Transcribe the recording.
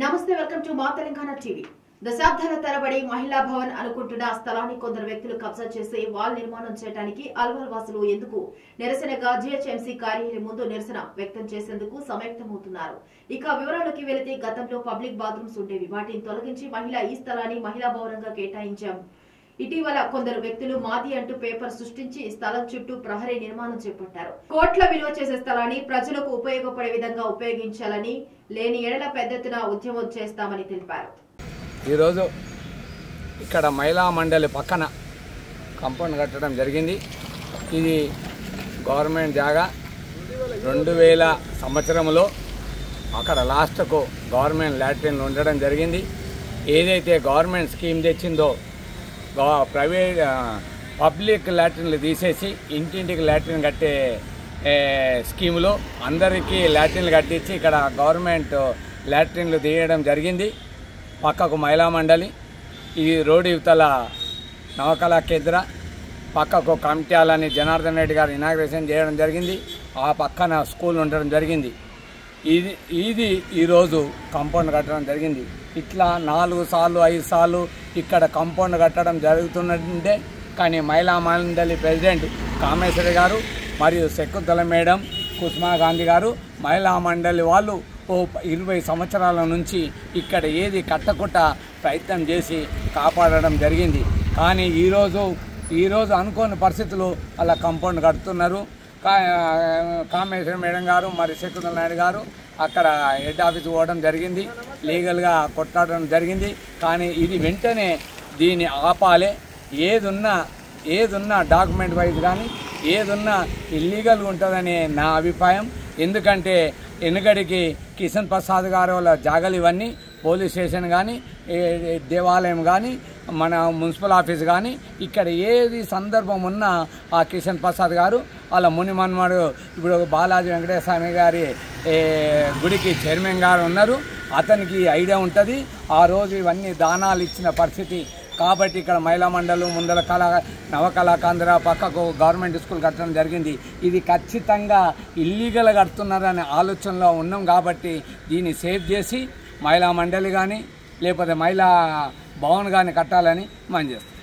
నమస్తే, welcome to మా Telangana TV. దశాబ్దాల తరబడి మహిళా భవన్ అనుకుంటున్న స్థలాన్ని కొందరు వ్యక్తులు కబ్జా చేసి వాల్ నిర్మాణం చేయడానికి అల్వాల్ వాసులు ఎందుకు నిరసనగా జీహెచ్ఎంసీ కార్యాలయం ముందు నిరసన వ్యక్తం చేసేందుకు సంయుక్తమవుతున్నారు. ఇక వివరాల్లోకి వెళితే గతంలో పబ్లిక్ బాత్రూమ్స్ ఉండేవి. వాటిని తొలగించి ఈ స్థలాన్ని మహిళా భవనంగా కేటాయించాం. ఇటీవల కొందరు వ్యక్తులు మాది అంటూ పేపర్ సృష్టించి స్థలం చుట్టూ ప్రహరీ నిర్మాణం చేపట్టారు. కోట్ల విలువ చేసే స్థలాన్ని ప్రజలకు ఉపయోగపడే విధంగా ఉపయోగించాలని, లేని ఎడల పెద్ద ఎత్తున ఉద్యమం చేస్తామని తెలిపారు. ఈరోజు ఇక్కడ మహిళా మండలి పక్కన కాంపౌండ్ కట్టడం జరిగింది. ఇది గవర్నమెంట్ జాగా. 2000 సంవత్సరంలో అక్కడ లాస్ట్కు గవర్నమెంట్ లాట్రిన్లు ఉండడం జరిగింది. ఏదైతే గవర్నమెంట్ స్కీమ్ తెచ్చిందో ప్రైవేట్ పబ్లిక్ లాట్రిన్లు తీసేసి ఇంటింటికి లాట్రిన్ కట్టే స్కీములో అందరికీ లాట్రిన్లు కట్టించి ఇక్కడ గవర్నమెంట్ లాట్రిన్లు తీయడం జరిగింది. పక్కకు మహిళా మండలి, ఈ రోడ్డు యువతల నవకళా కేంద్ర, పక్కకు కమిట్యాలని జనార్దన్ రెడ్డి గారు ఇనాగ్రేషన్ చేయడం జరిగింది. ఆ పక్కన స్కూల్ ఉండడం జరిగింది. ఇది ఈరోజు కాంపౌండ్ కట్టడం జరిగింది. ఇట్లా 4 సార్లు 5 సార్లు ఇక్కడ కాంపౌండ్ కట్టడం జరుగుతున్నట్టే. కానీ మహిళా మండలి ప్రెసిడెంట్ కామేశ్వరి గారు మరియు శకుంతల మేడం, కుసుమా గాంధీ గారు, మహిళా మండలి వాళ్ళు 20 సంవత్సరాల నుంచి ఇక్కడ ఏది కట్టకుండా ప్రయత్నం చేసి కాపాడడం జరిగింది. కానీ ఈరోజు అనుకోని పరిస్థితులు అలా కాంపౌండ్ కడుతున్నారు. కామేశ్వరి మేడం గారు మరి శకుంతల నాయుడు గారు అక్కడ హెడ్ ఆఫీస్ పోవడం జరిగింది, లీగల్గా కొట్లాడడం జరిగింది. కానీ ఇది వెంటనే దీన్ని ఆపాలే. ఏదున్నా డాక్యుమెంట్ వైజ్ కానీ ఏదున్నా ఇల్లీగల్గా ఉంటుందని నా అభిప్రాయం. ఎందుకంటే వెనుకడికి కిషన్ ప్రసాద్ గారు వాళ్ళ జాగాలు ఇవన్నీ పోలీస్ స్టేషన్ కానీ దేవాలయం కానీ మన మున్సిపల్ ఆఫీస్ కానీ ఇక్కడ ఏది సందర్భం ఉన్నా ఆ కిషన్ ప్రసాద్ గారు వాళ్ళ ముని మన్మడు ఇప్పుడు బాలాజీ వెంకటేశ్వర స్వామి గారి గుడికి చైర్మన్ గారు ఉన్నారు. అతనికి ఐడియా ఉంటుంది. ఆ రోజు ఇవన్నీ దానాలు ఇచ్చిన పరిస్థితి. కాబట్టి ఇక్కడ మహిళా మండలి ముందర నవకళాకేంద్ర పక్కకు గవర్నమెంట్ స్కూల్ కట్టడం జరిగింది. ఇది ఖచ్చితంగా ఇల్లీగల్ కడుతున్నారనే ఆలోచనలో ఉన్నాం. కాబట్టి దీన్ని సేవ్ చేసి మహిళా మండలి కానీ లేకపోతే మహిళా భవన్ కానీ కట్టాలని మనం చేస్తాం.